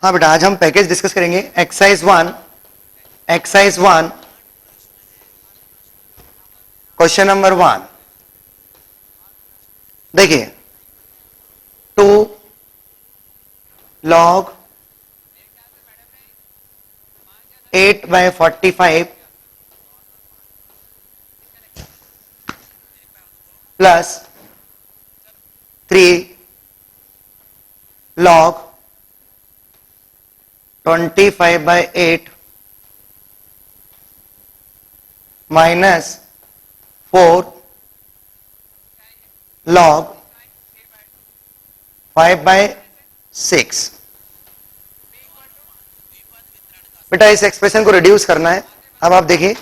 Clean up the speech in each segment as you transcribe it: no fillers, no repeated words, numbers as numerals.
हाँ बेटा, आज हम पैकेज डिस्कस करेंगे। एक्सरसाइज 1 क्वेश्चन नंबर 1 देखिए, 2 log 8/45 plus 3 log 25/8 minus 4 log 5/6। बेटा इस एक्सप्रेशन को रिड्यूस करना है। अब आप देखिए,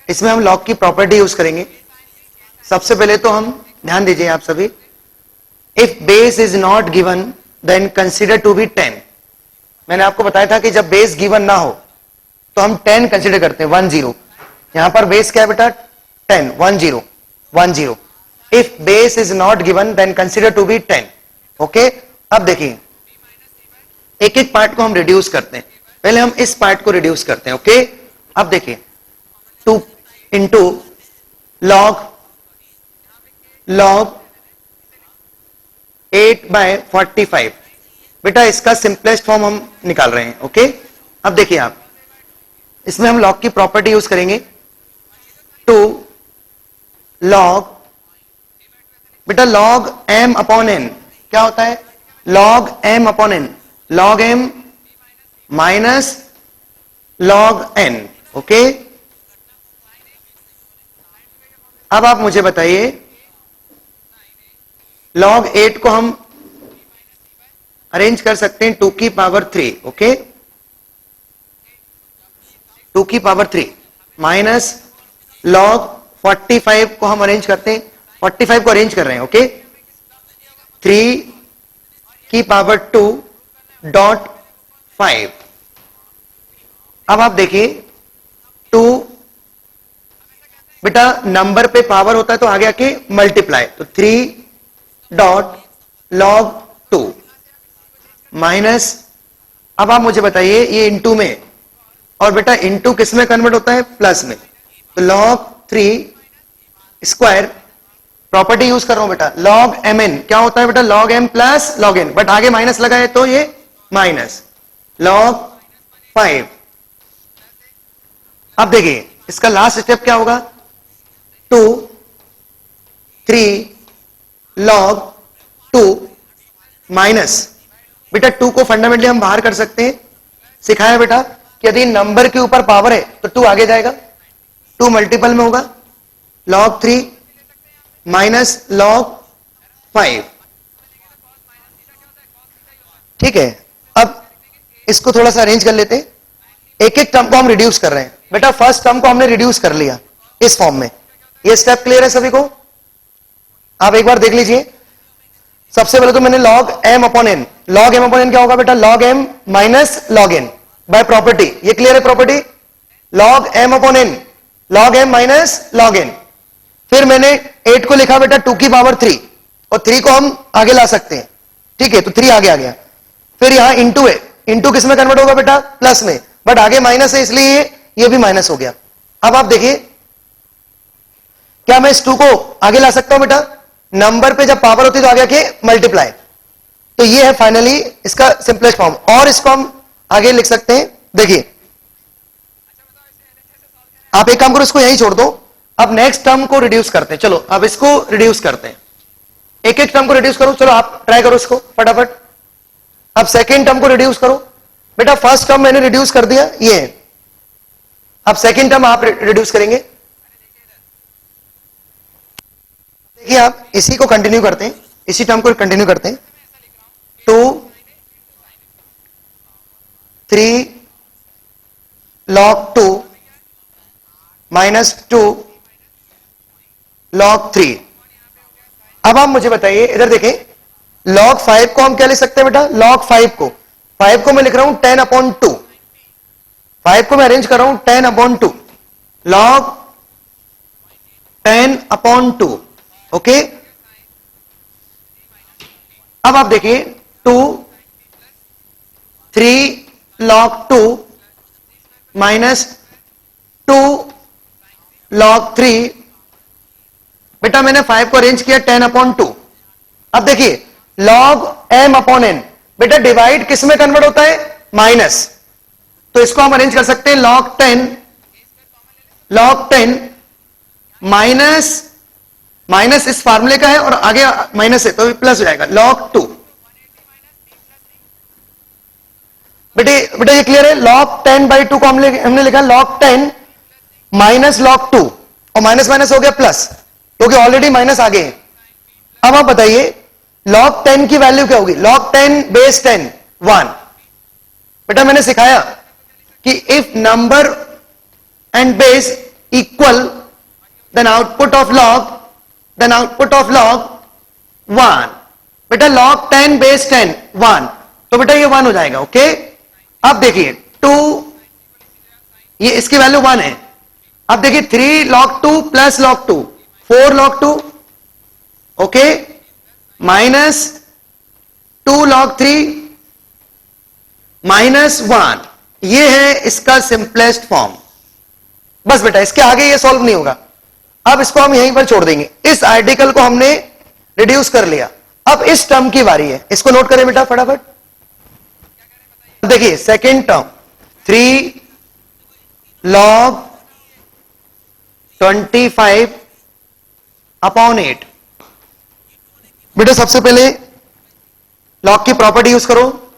इसमें हम लॉग की प्रॉपर्टी यूज करेंगे। सबसे पहले तो हम ध्यान दीजिए आप सभी, if base is not given then consider to be 10। मैंने आपको बताया था कि जब बेस गिवन ना हो तो हम 10 कंसीडर करते हैं, 10। यहां पर बेस क्या है बेटा? 10, 10। If base is not given then consider to be 10। Okay, अब देखिए, एक एक पार्ट को हम रिड्यूस करते हैं। पहले हम इस पार्ट को रिड्यूस करते हैं। ओके, अब देखिए, 2 इंटू लॉग 8/45। बेटा इसका सिंपलेस्ट फॉर्म हम निकाल रहे हैं। ओके, अब देखिए आप, इसमें हम लॉग की प्रॉपर्टी यूज करेंगे। 2 लॉग, बेटा लॉग m अपॉन n क्या होता है? Log m upon n, log m minus log n। Okay, अब आप मुझे बताइए, लॉग 8 को हम अरेंज कर सकते हैं 2 की पावर 3। ओके, 2 की पावर 3 माइनस लॉग 45 को हम अरेंज करते हैं, 45 को अरेंज कर रहे हैं। ओके, 3 की पावर 2.5। अब आप देखिए, 2 बेटा नंबर पे पावर होता है तो आगे आके मल्टीप्लाई, तो 3 डॉट लॉग 2 माइनस, अब आप मुझे बताइए ये इंटू में, और बेटा इंटू किस में कन्वर्ट होता है? प्लस में, तो लॉग 3 स्क्वायर प्रॉपर्टी यूज कर रहा हूं बेटा। लॉग एम एन क्या होता है बेटा? Log M plus log N, but आगे माइनस लगा है तो ये माइनस लॉग 5। अब देखिए इसका लास्ट स्टेप क्या होगा? 2 3 लॉग 2 माइनस, बेटा 2 को फंडामेंटली हम बाहर कर सकते हैं। सिखाया बेटा कि यदि नंबर के ऊपर पावर है तो 2 आगे जाएगा, 2 मल्टीपल में होगा, लॉग 3 माइनस लॉग 5। ठीक है, अब इसको थोड़ा सा अरेंज कर लेते हैं। एक एक टर्म को हम रिड्यूस कर रहे हैं। बेटा फर्स्ट टर्म को हमने रिड्यूस कर लिया इस फॉर्म में। ये स्टेप क्लियर है सभी को? आप एक बार देख लीजिए। सबसे पहले तो मैंने log m upon n, log m upon n क्या होगा बेटा? Log m minus log n by property. ये क्लियर है property? Log m upon n, log m minus log n। फिर मैंने 8 को लिखा बेटा 2 की पावर 3, और 3 को हम आगे ला सकते हैं। ठीक है, तो 3 आगे आ गया। फिर यहां इंटू है, इंटू किस में कन्वर्ट होगा बेटा? प्लस में, बट आगे माइनस है इसलिए ये भी माइनस हो गया। अब आप देखिए, क्या मैं इस 2 को आगे ला सकता हूं बेटा? नंबर पे जब पावर होती है तो आगे आके मल्टीप्लाई, तो ये है फाइनली इसका सिंपलेस्ट फॉर्म। और इसको हम आगे लिख सकते हैं। देखिए आप एक काम करो, इसको यहीं छोड़ दो। अब नेक्स्ट टर्म को रिड्यूस करते हैं। चलो अब इसको रिड्यूस करते हैं, एक एक टर्म को रिड्यूस करो। चलो आप ट्राई करो इसको फटाफट। अब सेकेंड टर्म को रिड्यूस करो। बेटा फर्स्ट टर्म मैंने रिड्यूस कर दिया, ये है। अब सेकेंड टर्म आप रिड्यूस करेंगे। देखिए आप इसी को कंटिन्यू करते हैं, इसी टर्म को कंटिन्यू करते हैं। 2 3 log 2 माइनस 2 log 3। अब आप मुझे बताइए, इधर देखें, log 5 को हम क्या लिख सकते हैं बेटा? log 5 को मैं लिख रहा हूं 10 अपॉन 2। 5 को मैं अरेंज कर रहा हूं 10 अपॉन 2, log 10 अपॉन 2। ओके, अब आप देखिए 2 log 2 माइनस 2 log 3। बेटा मैंने 5 को अरेंज किया 10/2। अब देखिए log m/n, बेटा डिवाइड किस में कन्वर्ट होता है? माइनस। तो इसको हम अरेंज कर सकते हैं log 10 माइनस इस फार्मूले का है और आगे माइनस है तो प्लस हो जाएगा log 2। बेटे ये क्लियर है? log 10/2 को हमने लिखा log 10 माइनस log 2 और माइनस माइनस हो गया प्लस, क्योंकि ऑलरेडी माइनस आगे है। अब आप बताइए log 10 की वैल्यू क्या होगी? log 10 base 10 1। बेटा मैंने सिखाया कि if number and base equal then output of log 1। बेटा log 10 बेस 10 1, तो बेटा ये 1 हो जाएगा। ओके अब देखिए 2, ये इसकी वैल्यू 1 है। अब देखिए 3 log 2 plus log 2 4 log 2, okay, minus 2 log 3 minus 1। ये है इसका सिंपलेस्ट फॉर्म। बस बेटा इसके आगे ये सॉल्व नहीं होगा। अब इसको हम यहीं पर छोड़ देंगे। इस आर्टिकल को हमने रिड्यूस कर लिया। अब इस टर्म की बारी है, इसको नोट करें बेटा फटाफट। देखिए सेकेंड टर्म 3 log 25/8। बेटा सबसे पहले log की प्रॉपर्टी यूज करो।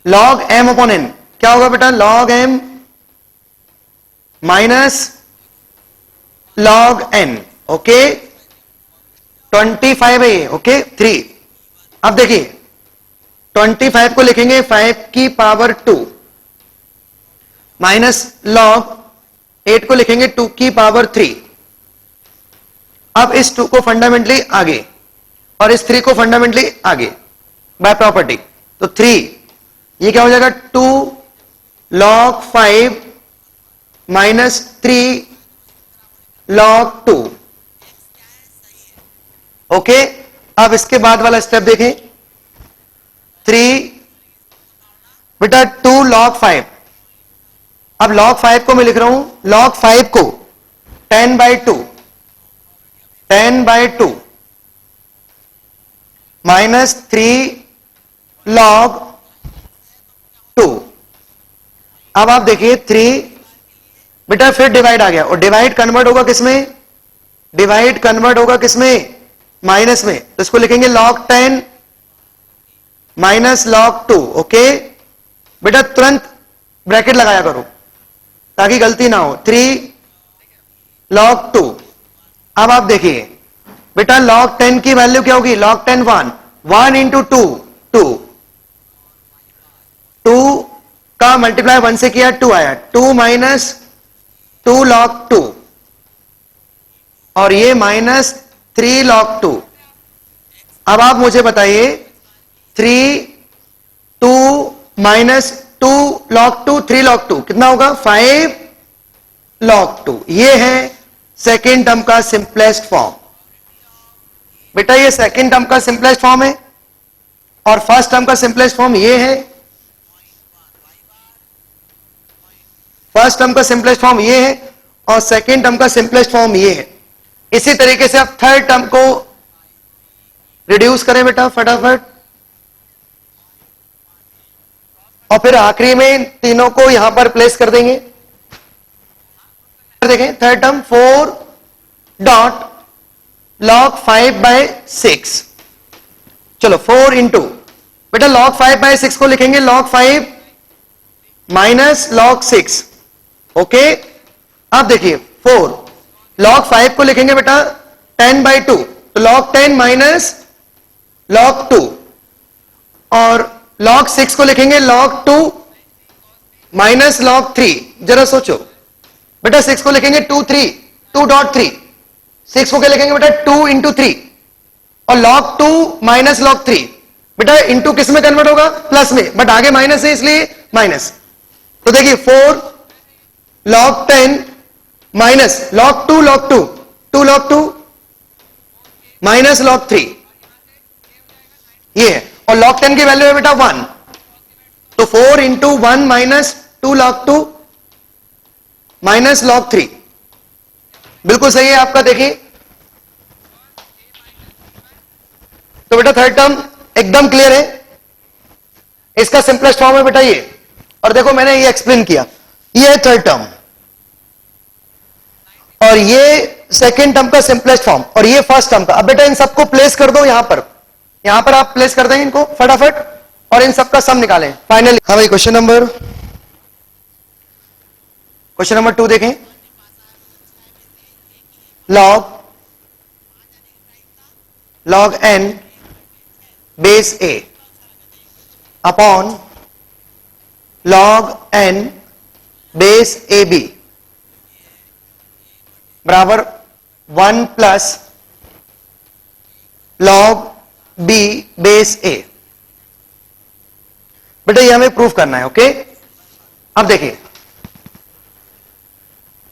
log m/n क्या होगा बेटा? log m minus log n। Okay 25 है ये, ओके 3। अब देखिए 25 को लिखेंगे 5 की पावर 2 माइनस log 8 को लिखेंगे 2 की पावर 3। अब इस 2 को फंडामेंटली आगे और इस 3 को फंडामेंटली आगे बाय प्रॉपर्टी, तो 3 ये क्या हो जाएगा? 2 log 5 माइनस 3 log 2। ओके अब इसके बाद वाला स्टेप देखें। 3 बेटा 2 log 5। अब log 5 को मैं लिख रहा हूं, log 5 को 10/2 माइनस 3 log 2। अब आप देखिए 3 बेटा फिर डिवाइड आ गया और डिवाइड कन्वर्ट होगा किसमें? डिवाइड कन्वर्ट होगा किसमें? माइनस में। तो इसको लिखेंगे log 10 माइनस log 2। ओके बेटा तुरंत ब्रैकेट लगाया करो ताकि गलती ना हो। 3 log 2। अब आप देखिए बेटा log 10 की वैल्यू क्या होगी? log 10 1 इंटू 2 2 का मल्टीप्लाई 1 से किया 2 आया। 2 माइनस 2 log 2 और ये माइनस 3 log 2। अब आप मुझे बताइए 2 माइनस 2 log 2 3 log 2 कितना होगा? 5 log 2। ये है सेकेंड टर्म का सिंपलेस्ट फॉर्म। बेटा ये सेकेंड टर्म का सिंपलेस्ट फॉर्म है और फर्स्ट टर्म का सिंपलेस्ट फॉर्म ये है। फर्स्ट टर्म का सिंपलेस्ट फॉर्म ये है और सेकेंड टर्म का सिंपलेस्ट फॉर्म ये है। इसी तरीके से आप थर्ड टर्म को रिड्यूस करें बेटा फटाफट, और फिर आखिरी में तीनों को यहां पर प्लेस कर देंगे। देखें थर्ड टर्म 4 डॉट log 5/6। चलो 4 इंटू बेटा log 5/6 को लिखेंगे log 5 माइनस log 6। ओके अब देखिए 4 log 5 को लिखेंगे बेटा 10/2, तो log 10 माइनस log 2 और log 6 को लिखेंगे log 2 माइनस log 3। जरा सोचो बेटा 6 को लिखेंगे 2.3 6 को क्या लिखेंगे बेटा 2 इंटू 3 और log 2 माइनस log 3। बेटा इंटू किस में कन्वर्ट होगा? प्लस में, बट आगे माइनस है इसलिए माइनस। तो देखिए 4 log 10 minus log 2 2 log 2 minus log 3 ये है, और log 10 की वैल्यू है बेटा 1, तो 4 into 1 minus 2 log 2 minus log 3, बिल्कुल सही है आपका। देखिए तो बेटा थर्ड टर्म एकदम क्लियर है, इसका सिंपलेस्ट फॉर्म है बेटा ये, और देखो मैंने ये एक्सप्लेन किया, ये है थर्ड टर्म और ये सेकेंड टर्म का सिंपलेस्ट फॉर्म और ये फर्स्ट टर्म का। अब बेटा इन सबको प्लेस कर दो यहां पर आप प्लेस कर दें इनको फटाफट और इन सबका सम निकालें फाइनली। हाँ भाई क्वेश्चन नंबर 2 देखें। log n base a upon log n base ab बराबर 1 plus log b base a। बेटा ये हमें प्रूफ करना है। ओके अब देखिए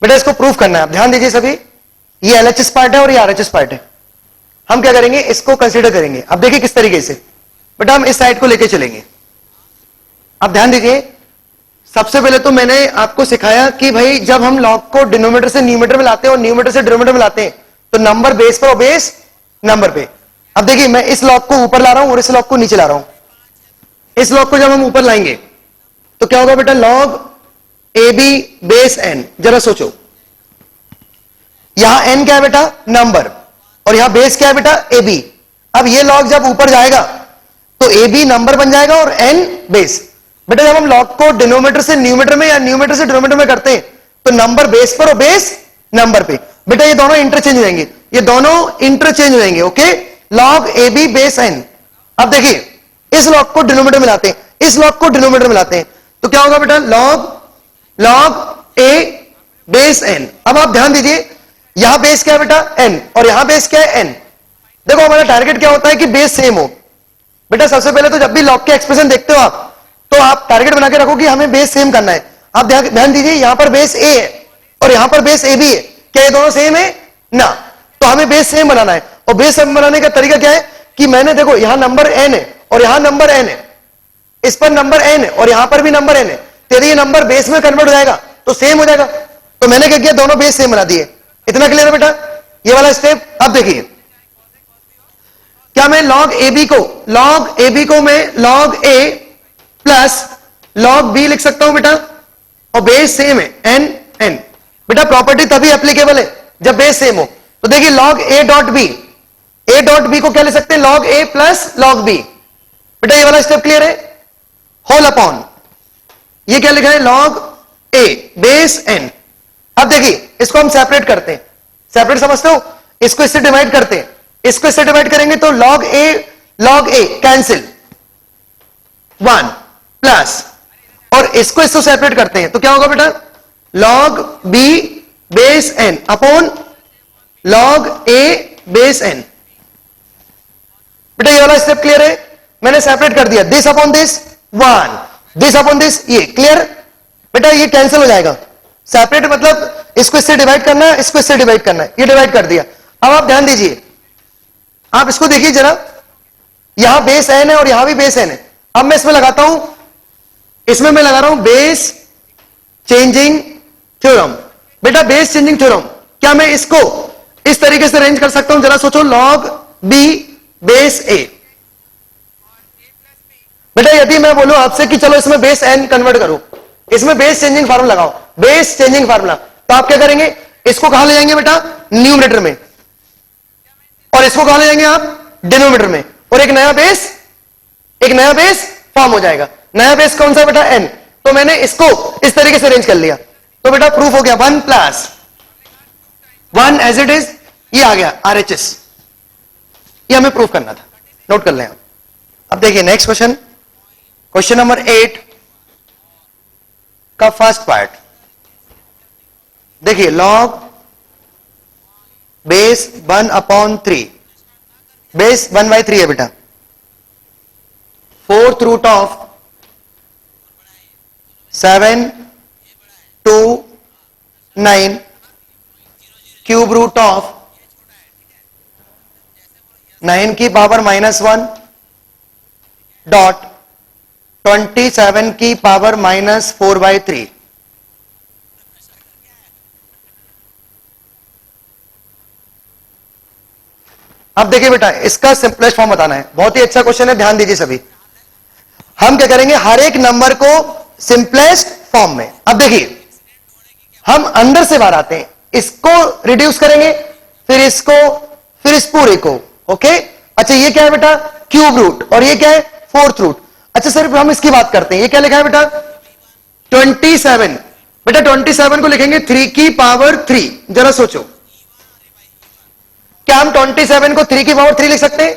बेटा इसको प्रूफ करना है, आप ध्यान दीजिए सभी। ये एलएचएस पार्ट है और ये आरएचएस पार्ट है। हम क्या करेंगे, इसको कंसीडर करेंगे। अब देखिए किस तरीके से बेटा हम इस साइड को लेके चलेंगे। अब ध्यान दीजिए, सबसे पहले तो मैंने आपको सिखाया कि भाई जब हम लॉग को डिनोमिनेटर से न्यूमरेटर में लाते हैं और न्यूमरेटर से डिनोमिनेटर में लाते हैं तो नंबर बेस पर और बेस नंबर पे। अब देखिए मैं इस लॉग को ऊपर ला रहा हूं और इस लॉग को नीचे ला रहा हूं। इस लॉग को जब हम ऊपर लाएंगे तो क्या होगा बेटा, log A B base N. जरा सोचो, यहां एन क्या है बेटा, नंबर, और यहां बेस क्या है बेटा, ए बी। अब ये लॉग जब ऊपर जाएगा तो ए बी नंबर बन जाएगा और एन बेस। बेटा जब हम लॉग को डिनोमिनेटर से न्यूमरेटर में या न्यूमरेटर से डिनोमिनेटर में करते हैं तो नंबर बेस पर और बेस नंबर पे। बेटा ये दोनों इंटरचेंज हो जाएंगे, ये दोनों इंटरचेंज हो जाएंगे। Okay, log A B base N. अब देखिए इस लॉग को डिनोमिनेटर में लाते हैं, इस लॉग को डिनोमिनेटर में लाते हैं तो क्या होगा बेटा, लॉग ए बेस एन। अब आप ध्यान दीजिए, यहां बेस क्या है बेटा, एन, और यहां बेस क्या है, एन। देखो हमारा टारगेट क्या होता है कि बेस सेम हो। बेटा सबसे पहले तो जब भी लॉग के एक्सप्रेशन देखते हो आप तो आप टारगेट बना के रखो कि हमें बेस सेम करना है। आप ध्यान दीजिए, यहां पर बेस ए है और यहां पर बेस ए बी है, क्या ये दोनों सेम है ना, तो हमें बेस सेम बनाना है। और बेस सेम बनाने का तरीका क्या है कि मैंने देखो यहां नंबर एन है और यहां नंबर एन है, इस पर नंबर एन है और यहां पर भी नंबर एन है, तो यदि ये नंबर बेस में कन्वर्ट हो जाएगा तो सेम हो जाएगा। तो मैंने क्या किया, दोनों बेस सेम बना दिए। इतना क्लियर है बेटा ये वाला स्टेप। अब देखिए क्या मैं लॉग ए बी को मैं लॉग ए प्लस लॉग बी लिख सकता हूं बेटा, और बेस सेम है एन एन। बेटा प्रॉपर्टी तभी एप्लीकेबल है जब बेस सेम हो। तो देखिए लॉग ए डॉट बी को क्या ले सकते हैं, लॉग ए प्लस लॉग बी। बेटा ये वाला स्टेप क्लियर है। होल अपॉन ये क्या लिखा है, लॉग ए बेस एन। अब देखिए इसको हम सेपरेट करते हैं, सेपरेट समझते हो, इसको इससे डिवाइड करते हैं, इसको इससे डिवाइड करेंगे तो लॉग ए कैंसिल 1 प्लस, और इसको इससे सेपरेट करते हैं तो क्या होगा बेटा, log b base n upon log a base n. बेटा ये वाला स्टेप क्लियर है, मैंने सेपरेट कर दिया, this upon this 1, this upon this, ये क्लियर। बेटा ये कैंसिल हो जाएगा, सेपरेट मतलब इसको इससे डिवाइड करना है, इसको इससे डिवाइड करना है, ये डिवाइड कर दिया। अब आप ध्यान दीजिए, आप इसको देखिए जरा, यहां बेस एन है और यहां भी बेस एन है। अब मैं इसमें लगाता हूं, इसमें मैं लगा रहा हूं बेस चेंजिंग थ्योरम। बेटा बेस चेंजिंग थ्योरम, क्या मैं इसको इस तरीके से अरेंज कर सकता हूं, जरा सोचो, लॉग बी बेस ए। बेटा यदि मैं बोलूं आपसे कि चलो इसमें बेस एन कन्वर्ट करो, इसमें बेस चेंजिंग फार्मूला लगाओ, बेस चेंजिंग फार्मूला, तो आप क्या करेंगे, इसको कहां ले जाएंगे बेटा, न्यूमरेटर में, और इसको कहां ले जाएंगे आप, डिनोमिनेटर में, और एक नया बेस फॉर्म हो जाएगा। नया बेस कौन सा बेटा, एन। तो मैंने इसको इस तरीके से अरेंज कर लिया, तो बेटा प्रूफ हो गया 1 प्लस 1 एज इट इज, ये आ गया आरएचएस। ये हमें प्रूफ करना था, नोट कर लें आप। अब देखिए नेक्स्ट क्वेश्चन, क्वेश्चन नंबर 8 का फर्स्ट पार्ट। देखिए लॉग बेस 1 अपॉन 3, बेस 1/3 है बेटा, 4th root of 7 2 9 cube root of 9 की पावर -1 डॉट 27 की पावर -4/3। अब देखिए बेटा, इसका सिंपलेस्ट फॉर्म बताना है। बहुत ही अच्छा क्वेश्चन है, ध्यान दीजिए सभी। हम क्या करेंगे, हर एक नंबर को सिंपलेस्ट फॉर्म में। अब देखिए, हम अंदर से बाहर आते हैं, इसको रिड्यूस करेंगे, फिर इसको, फिर इस पूरे को। ओके, अच्छा ये क्या है बेटा, क्यूब रूट, और ये क्या है, फोर्थ रूट। अच्छा सर हम इसकी बात करते हैं, ये क्या लिखा है बेटा, 27। बेटा 27 को लिखेंगे 3 की पावर 3। जरा सोचो, क्या हम 27 को 3 की पावर 3 लिख सकते हैं?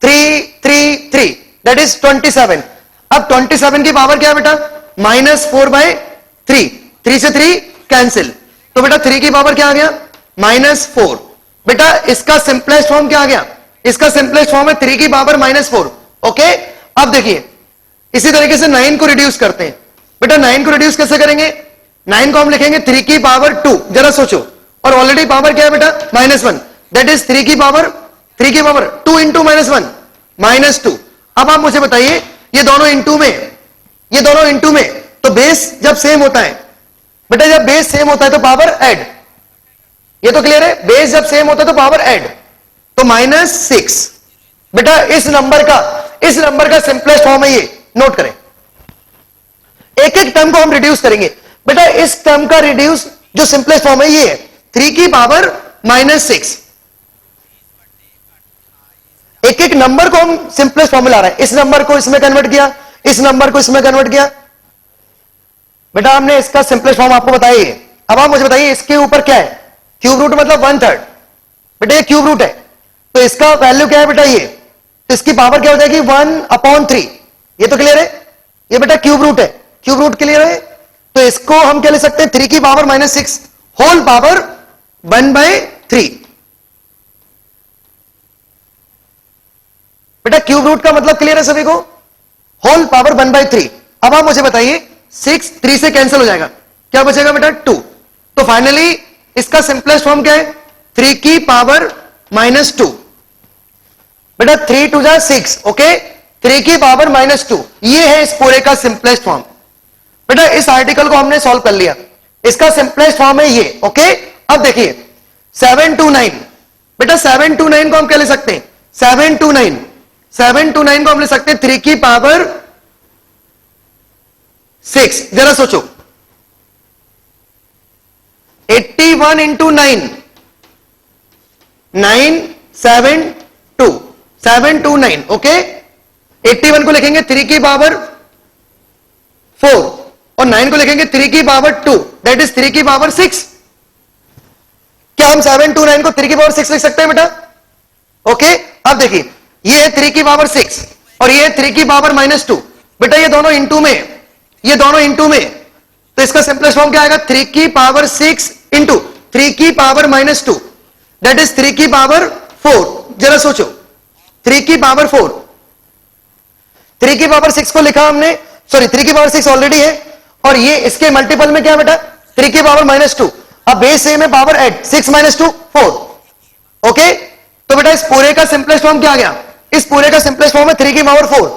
3 दैट इज 27। अब 27 की पावर क्या है बेटा, -4/3। 3 से 3 कैंसिल, तो बेटा 3 की पावर क्या आ गया, -4। बेटा इसका सिंपलेस्ट फॉर्म क्या आ गया, इसका सिंपलेस्ट फॉर्म है 3 की पावर -4। ओके, अब देखिए इसी तरीके से 9 को रिड्यूस करते हैं। बेटा 9 को रिड्यूस कैसे करेंगे, 9 को हम लिखेंगे 3 की पावर 2। जरा सोचो, और ऑलरेडी पावर क्या है बेटा, -1, दैट इज 3 की पावर 2 इंटू -1 -2। अब आप मुझे बताइए, ये दोनों इंटू में, ये दोनों इंटू में, तो बेस जब सेम होता है बेटा, जब बेस सेम होता है तो पावर ऐड। ये तो क्लियर है, बेस जब सेम होता है तो पावर ऐड, तो -6। बेटा इस नंबर का सिंपलेस्ट फॉर्म है ये, नोट करें। एक एक टर्म को हम रिड्यूस करेंगे। बेटा इस टर्म का रिड्यूस जो सिंपलेस्ट फॉर्म है ये है 3 की पावर -6। एक एक नंबर को हम सिंपलेस्ट फॉर्म में ला रहे हैं। इस नंबर को इसमें कन्वर्ट किया, इस नंबर को इसमें कन्वर्ट किया। बेटा हमने इसका सिंपलेस्ट फॉर्म आपको बताइए। अब आप मुझे बताइए इसके ऊपर क्या है, क्यूब रूट मतलब 1/3। बेटा ये क्यूब रूट है, तो इसका वैल्यू क्या है बेटा, ये, तो इसकी पावर क्या हो जाएगी 1/3। ये तो क्लियर है, ये बेटा क्यूब रूट है, क्यूब रूट क्लियर है। तो इसको हम क्या ले सकते हैं, 3 की पावर -6 होल पावर 1/3। बेटा क्यूब रूट का मतलब क्लियर है सभी को, होल पावर 1/3। अब आप मुझे बताइए 6 3 से कैंसिल हो जाएगा, क्या बचेगा बेटा 2। तो फाइनली इसका सिंपलेस्ट फॉर्म क्या है, 3 की पावर -2। बेटा 3 2 जा 6, ओके, 3 की पावर -2, ये है इस पूरे का सिंपलेस्ट फॉर्म। बेटा इस आर्टिकल को हमने सॉल्व कर लिया, इसका सिंपलेस्ट फॉर्म है ये। ओके, अब देखिए 7 2 9। बेटा 7 2 9 को हम क्या ले सकते हैं, 7 2 9 को हम ले सकते हैं 3 की पावर 6। जरा सोचो, 81 इंटू 9, 9 7 2 7 2 9। ओके, 81 को लिखेंगे 3 की पावर 4 और 9 को लिखेंगे 3 की पावर 2, दैट इज 3 की पावर 6। क्या हम 7 2 9 को 3 की पावर 6 लिख सकते हैं बेटा? ओके, अब देखिए ये है 3 की पावर 6 और ये है 3 की पावर -2। बेटा ये दोनों इंटू में, ये दोनों इंटू में, तो इसका सिंपलेस्ट फॉर्म क्या आएगा, 3 की पावर 6 इंटू 3 की पावर -2, दैट इज 3 की पावर 4। जरा सोचो, 3 की पावर 4, 3 की पावर 6 को लिखा हमने, सॉरी 3 की पावर 6 ऑलरेडी है, और ये इसके मल्टीपल में क्या है बेटा, 3 की पावर -2। अब बेस सेम है, पावर ऐड, 6 -2 4। ओके, तो बेटा इस पूरे का सिंपलेस्ट फॉर्म क्या आ गया, इस पूरे का सिंपलेस्ट फॉर्म है 3 की पावर 4।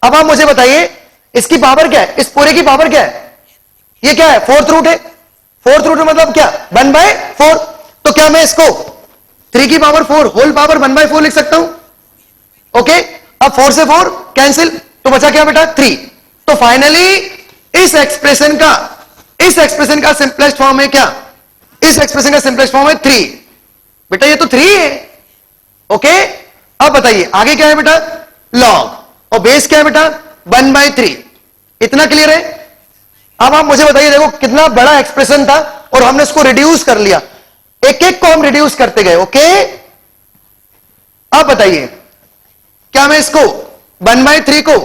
अब आप मुझे बताइए इसकी पावर क्या है, इस पूरे की पावर क्या है, ये क्या है, फोर्थ रूट है। फोर्थ रूट मतलब क्या, 1/4। तो क्या मैं इसको 3 की पावर 4 होल पावर 1/4 लिख सकता हूं? ओके, अब 4 से 4 कैंसिल, तो बचा क्या बेटा 3। तो फाइनली इस एक्सप्रेशन का सिंपलेस्ट फॉर्म है क्या, इस एक्सप्रेशन का सिंपलेस्ट फॉर्म है 3। बेटा ये तो 3 है। ओके, अब बताइए आगे क्या है बेटा, लॉग, और बेस क्या है बेटा 1/3। इतना क्लियर है? अब आप मुझे बताइए, देखो कितना बड़ा एक्सप्रेशन था और हमने इसको रिड्यूस कर लिया, एक एक को हम रिड्यूस करते गए। ओके, अब बताइए क्या मैं इसको 1/3 को,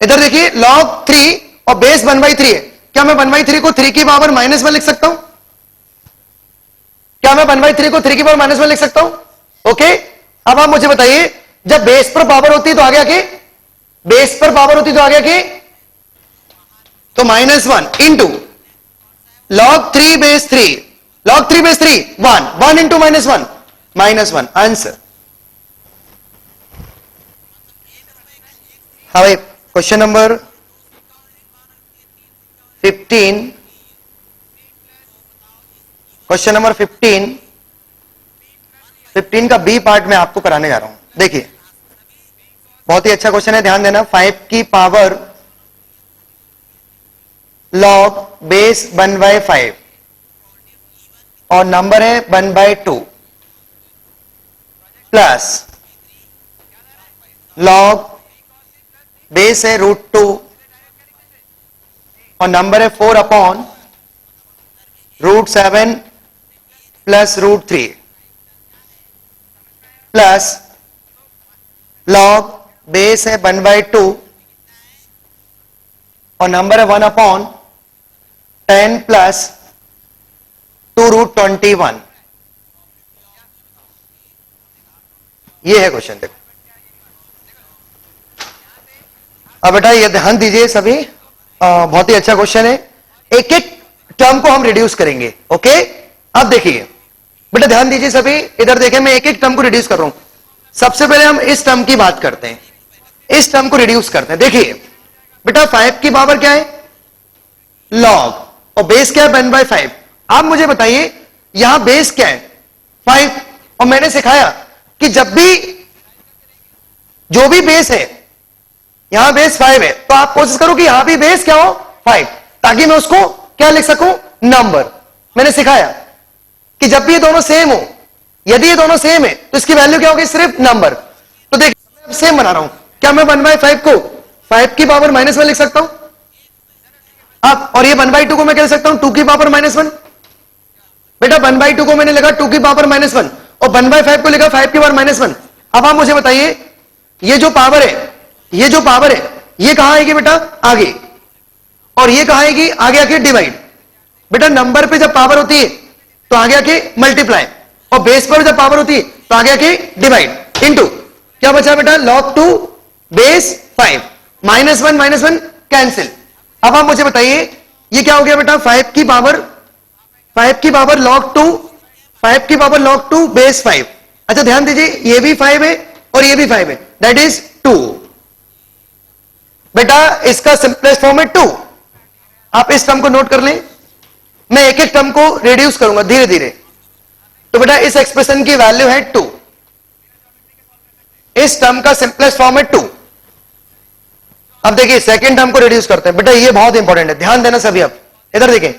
इधर देखिए log 3 और बेस 1/3 है, क्या मैं 1/3 को 3 की पावर -1 लिख सकता हूं? क्या मैं 1/3 को 3 की पावर -1 लिख सकता हूं? ओके, अब आप मुझे बताइए जब बेस पर पावर होती है तो आगे आके, बेस पर पावर होती तो आगे आके, तो -1 into log 3 base 3, log 3 base 3 1 into -1 answer. हाँ भाई, क्वेश्चन नंबर 15, क्वेश्चन नंबर 15 का बी पार्ट में आपको कराने जा रहा हूं। देखिए बहुत ही अच्छा क्वेश्चन है, ध्यान देना। 5 की पावर लॉग बेस 1/5 और नंबर है 1/2 प्लस लॉग बेस है √2 और नंबर है 4/√7 प्लस √3 प्लस लॉग बेस है 1/2 और नंबर है 1/10 प्लस 2√21। ये है क्वेश्चन। देखो अब बेटा ये ध्यान दीजिए सभी, बहुत ही अच्छा क्वेश्चन है। एक एक टर्म को हम रिड्यूस करेंगे। ओके, अब देखिए बेटा ध्यान दीजिए सभी, इधर देखें, मैं एक एक टर्म को रिड्यूस कर रहा हूं। सबसे पहले हम इस टर्म की बात करते हैं, इस टर्म को रिड्यूस करते हैं। देखिए बेटा 5 की पावर क्या है लॉग और बेस क्या है 1/5। आप मुझे बताइए यहां बेस क्या है 5, और मैंने सिखाया कि जब भी जो भी बेस है, यहां बेस 5 है तो आप कोशिश करो कि यहां भी बेस क्या हो 5, ताकि मैं उसको क्या लिख सकूं नंबर। मैंने सिखाया कि जब भी ये दोनों सेम हो, यदि ये दोनों सेम है तो इसकी वैल्यू क्या होगी सिर्फ नंबर। तो देखिए सेम बना रहा हूं, क्या मैं 1/5 को 5 की पावर -1 लिख सकता हूं अब, और ये 1/2 को मैं क्या लिख सकता हूं 2 की पावर -1। बेटा 1/2 को मैंने लिखा 2 की पावर -1 और 1/5 को लिखा 5 की पावर -1। अब आप मुझे बताइए ये जो पावर है, ये जो पावर है ये कहां आएगी बेटा आगे, और ये कहां आएगी आगे आके डिवाइड। बेटा नंबर पे जब पावर होती है तो आगे आके मल्टीप्लाई, और बेस पर जब पावर होती है तो आगे आके डिवाइड इनटू क्या बचा बेटा log 2 बेस 5 -1 कैंसिल। अब आप मुझे बताइए ये क्या हो गया बेटा 5 की पावर log 2 5 की पावर log 2 बेस 5। अच्छा ध्यान दीजिए ये भी 5 है और ये भी 5 है, दैट इज 2। बेटा इसका सिंपलेस्ट फॉर्म है 2। आप इस टर्म को नोट कर लें, मैं एक एक टर्म को रिड्यूस करूंगा धीरे धीरे। तो बेटा इस एक्सप्रेशन की वैल्यू है 2, इस टर्म का सिंपलेस्ट फॉर्म है 2। अब देखिए सेकंड टर्म को रिड्यूस करते हैं। बेटा ये बहुत इंपॉर्टेंट है, ध्यान देना सभी। अब इधर देखें,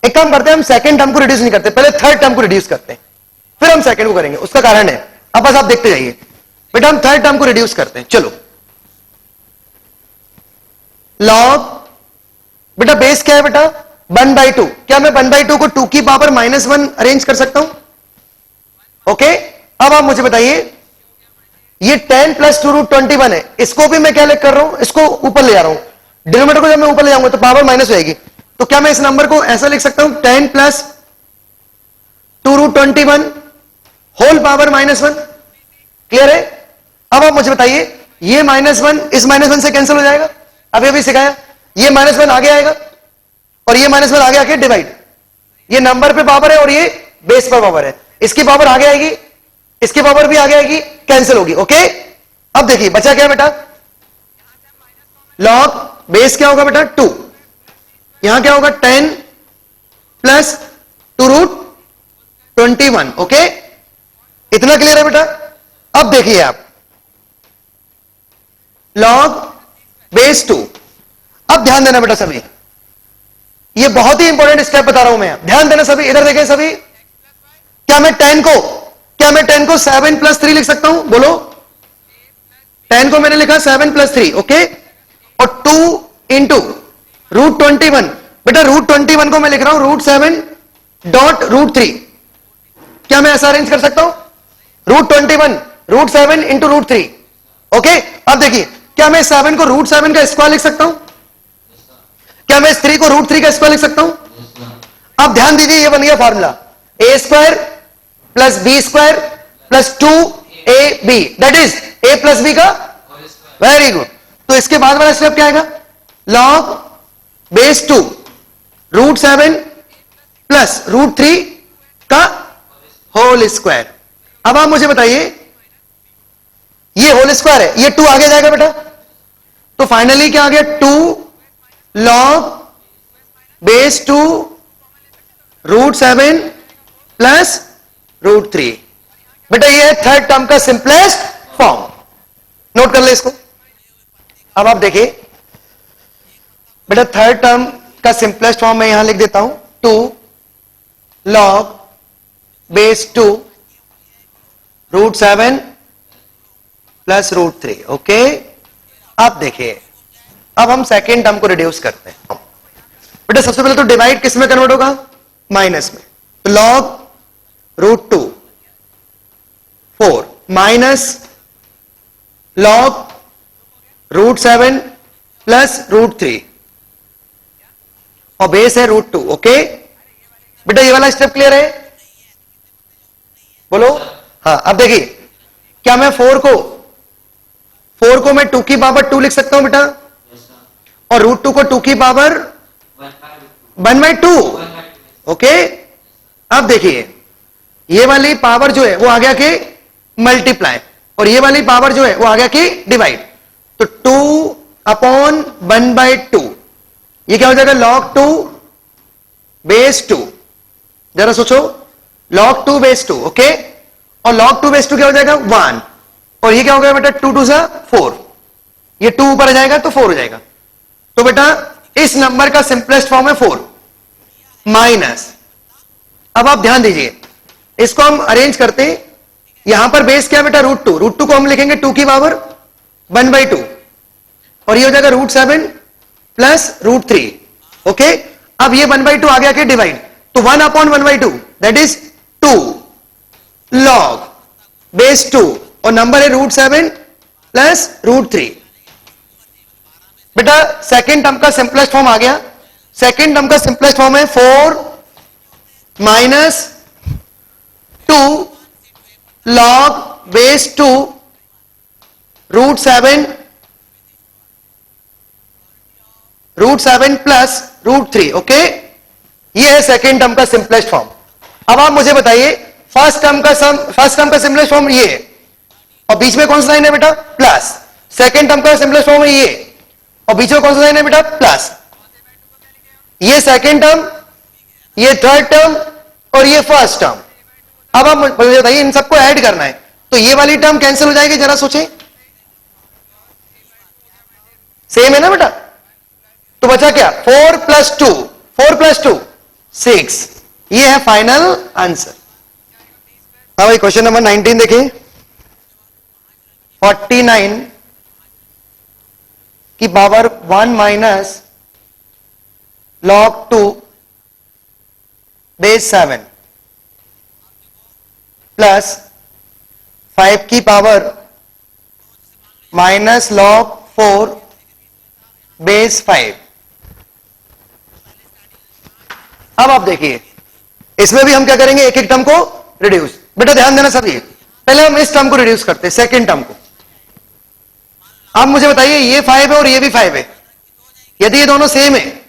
एक काम करते हैं हम सेकंड टर्म को रिड्यूस नहीं करते, पहले थर्ड टर्म को रिड्यूस करते हैं, फिर हम सेकंड को करेंगे। उसका कारण है, अब बस आप देखते जाइए। बेटा हम थर्ड टर्म को रिड्यूस करते हैं, चलो। लॉग बेटा बेस क्या है बेटा 1/2, क्या मैं 1/2 को 2 की पावर -1 अरेंज कर सकता हूं? ओके, अब आप मुझे बताइए ये 10 प्लस 2√21 है, इसको भी मैं क्या कर रहा हूं, इसको ऊपर ले जा रहा हूं। डिनोमिनेटर को जब मैं ऊपर ले जाऊंगा तो पावर माइनस होगी, तो क्या मैं इस नंबर को ऐसा लिख सकता हूं 10 प्लस 2√21 होल पावर -1। क्लियर है? अब आप मुझे बताइए ये -1 इस -1 से कैंसिल हो जाएगा, अभी अभी सिखाया। ये -1 आगे आएगा और ये -1 आगे आके डिवाइड, ये नंबर पे पावर है और ये बेस पर पावर है, इसकी पावर आगे आएगी, इसकी पावर भी आगे आएगी, कैंसिल होगी। ओके, अब देखिए बचा क्या बेटा लॉग बेस क्या होगा बेटा 2, यहां क्या होगा 10 प्लस 2√21। ओके, इतना क्लियर है बेटा? अब देखिए आप लॉग बेस 2। अब ध्यान देना बेटा सभी, ये बहुत ही इंपॉर्टेंट स्टेप बता रहा हूं मैं, ध्यान देना सभी। इधर देखें सभी, क्या मैं 10 को 7 प्लस 3 लिख सकता हूं? बोलो। 10 को मैंने लिखा 7 प्लस 3, ओके, और 2 इंटू √21। बेटा √21 को मैं लिख रहा हूं √7 डॉट √3। क्या मैं ऐसा अरेंज कर सकता हूं? √21 √7 इंटू √3। ओके, अब देखिए क्या मैं 7 को √7 का स्क्वायर लिख सकता हूं? क्या मैं इस 3 को √3 का स्क्वायर लिख सकता हूं? अब ध्यान दीजिए ये बन गया formula a square plus b square plus 2ab, that is a plus b का। Very good. तो इसके बाद वाला स्टेप क्या आएगा लॉग बेस 2 √7 प्लस √3 का होल स्क्वायर। अब आप मुझे बताइए ये होल स्क्वायर है, ये 2 आगे जाएगा बेटा, तो फाइनली क्या आ गया 2 लॉग बेस 2 √7 प्लस √3। बेटा ये है थर्ड टर्म का सिंपलेस्ट फॉर्म, नोट कर ले इसको। अब आप देखिए बेटा थर्ड टर्म का सिंपलेस्ट फॉर्म मैं यहां लिख देता हूं, 2 log बेस 2 √7 प्लस √3। ओके, अब देखिए अब हम सेकेंड टर्म को रिड्यूस करते हैं। बेटा सबसे पहले तो डिवाइड किस में कन्वर्ट होगा, माइनस में, तो log √2 4 माइनस log √7 प्लस √3 और बेस है √2। ओके बेटा ये वाला स्टेप क्लियर है, बोलो हाँ। अब देखिए क्या मैं 4 को मैं 2 की पावर 2 लिख सकता हूं बेटा, और √2 को 2 की पावर 1/2। ओके, अब देखिए ये वाली पावर जो है वो आ गया कि मल्टीप्लाई, और ये वाली पावर जो है वो आ गया कि डिवाइड, तो 2/1/2 ये क्या हो जाएगा, log 2 बेस 2। जरा सोचो, log 2 बेस 2। ओके, और log 2 बेस 2 क्या हो जाएगा 1, और ये क्या हो गया बेटा 2 2 सा 4, ये 2 ऊपर आ जाएगा तो 4 हो जाएगा। तो बेटा इस नंबर का सिंपलेस्ट फॉर्म है 4 माइनस, अब आप ध्यान दीजिए इसको हम अरेंज करते हैं, यहां पर बेस क्या है बेटा √2 को हम लिखेंगे 2 की पावर 1/2, और ये हो जाएगा √7 प्लस √3। ओके, अब ये 1/2 आ गया कि डिवाइड, तो 1/1/2 दैट इज 2 log बेस 2 और नंबर है √7 प्लस √3। बेटा सेकेंड टर्म का सिंपलेस्ट फॉर्म आ गया, सेकेंड टर्म का सिंपलेस्ट फॉर्म है 4 minus 2 log base 2 √7 plus √3। Okay, ये है सेकेंड टर्म का सिंपलेस्ट फॉर्म। अब आप मुझे बताइए फर्स्ट टर्म का सिंपलेस्ट फॉर्म ये है, और बीच में कौन सा लाइन है बेटा प्लस, सेकेंड टर्म का सिंपलेस्ट फॉर्म है ये, और बीच में कौन सा लाइन है बेटा प्लस, ये सेकेंड टर्म, ये थर्ड टर्म और ये फर्स्ट टर्म। अब आप मुझे बताइए इन सबको ऐड करना है, तो ये वाली टर्म कैंसिल हो जाएगी, जरा सोचें, सेम है ना बेटा, तो बचा क्या 4 + 2 6, ये है फाइनल आंसर। हाँ भाई क्वेश्चन नंबर 19 देखिए, 49 की power 1 minus log 2 base 7 plus 5 की पावर माइनस log 4 बेस 5। अब आप देखिए इसमें भी हम क्या करेंगे, एक एक टर्म को रिड्यूस। बेटा ध्यान देना सभी, पहले हम इस टर्म को रिड्यूस करते हैं, सेकेंड टर्म को। आप मुझे बताइए ये 5 है और ये भी 5 है, यदि ये दोनों सेम है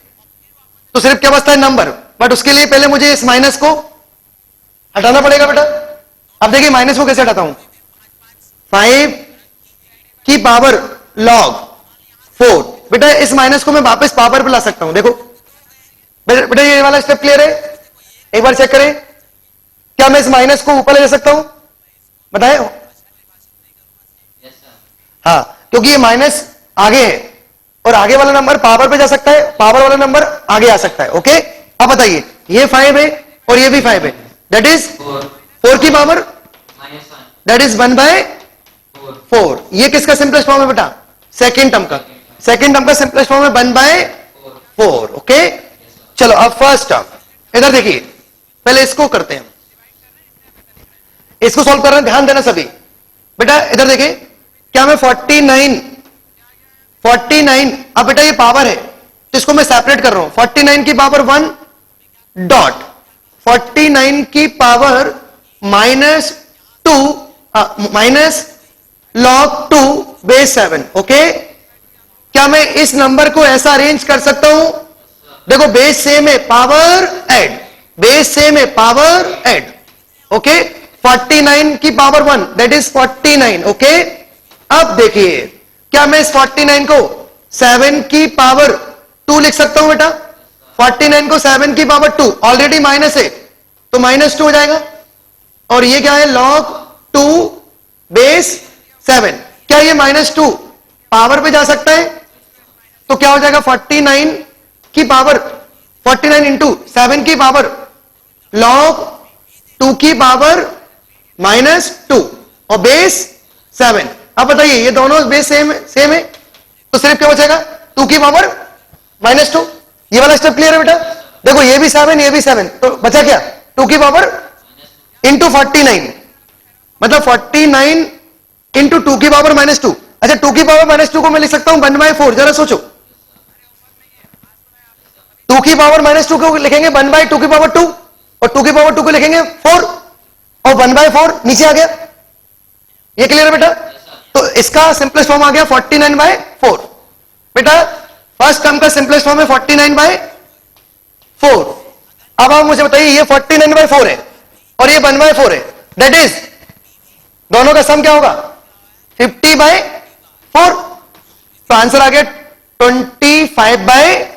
तो सिर्फ क्या बचता है नंबर, बट उसके लिए पहले मुझे इस माइनस को हटाना पड़ेगा बेटा। अब देखिए माइनस को कैसे हटाता हूं, 5 की पावर log 4, बेटा इस माइनस को मैं वापस पावर पे ला सकता हूं, देखो बेटा ये वाला स्टेप क्लियर है, एक बार चेक करें, क्या मैं इस माइनस को ऊपर ले सकता हूं, बताए हाँ, क्योंकि ये माइनस आगे है और आगे वाला नंबर पावर पे जा सकता है, पावर वाला नंबर आगे आ सकता है। ओके, अब बताइए ये 5 है और ये भी 5 है, दैट इज 4 की पावर दैट इज 1/4। ये किसका सिंपलेस्ट फॉर्म है बेटा, सेकेंड टर्म का, सेकेंड टर्म का सिंपलेस्ट फॉर्म है 1/4। ओके, चलो अब फर्स्ट टर्म, इधर देखिए पहले इसको करते हैं, इसको सॉल्व कर रहे हैं, ध्यान देना सभी। बेटा इधर देखिए, क्या मैं 49, अब बेटा ये पावर है तो इसको मैं सेपरेट कर रहा हूं, 49 की पावर 1 डॉट 49 की power -2 minus log 2 base 7। Okay, क्या मैं इस नंबर को ऐसा अरेंज कर सकता हूं, देखो बेस सेम है पावर ऐड, बेस सेम है पावर ऐड। ओके, 49 की पावर 1 दैट इज 49। ओके, अब देखिए क्या मैं इस 49 को 7 की पावर 2 लिख सकता हूं बेटा, 49 को 7 की पावर 2, ऑलरेडी माइनस है तो -2 हो जाएगा। और ये क्या है, log 2 बेस 7। क्या ये -2 पावर पे जा सकता है? तो क्या हो जाएगा, 49 की पावर 49 इंटू 7 की पावर log 2 की पावर -2 और बेस 7। अब बताइए ये दोनों बेस सेम है तो सिर्फ क्या बचेगा, 2 की पावर -2। ये वाला स्टेप क्लियर है बेटा? देखो ये भी 7 ये भी 7, तो बचा क्या, 2 की पावर इंटू 49, मतलब 49 इंटू 2 की पावर -2। अच्छा 2 की पावर -2 को मैं लिख सकता हूं 1/4, जरा सोचो। 2 की पावर -2 को लिखेंगे 1/2 की पावर 2 और 2 की पावर 2 को लिखेंगे 4 और 1/4 नीचे आ गया। ये क्लियर है बेटा? तो इसका सिंपलेस्ट फॉर्म आ गया 49/4। बेटा फर्स्ट टर्म का सिंपलेस्ट फॉर्म है 49/4। अब आप मुझे बताइए ये 49/4 है और ये 1/4 है, दैट इज दोनों का सम क्या होगा, 50/4। तो आंसर आ गया 25/4।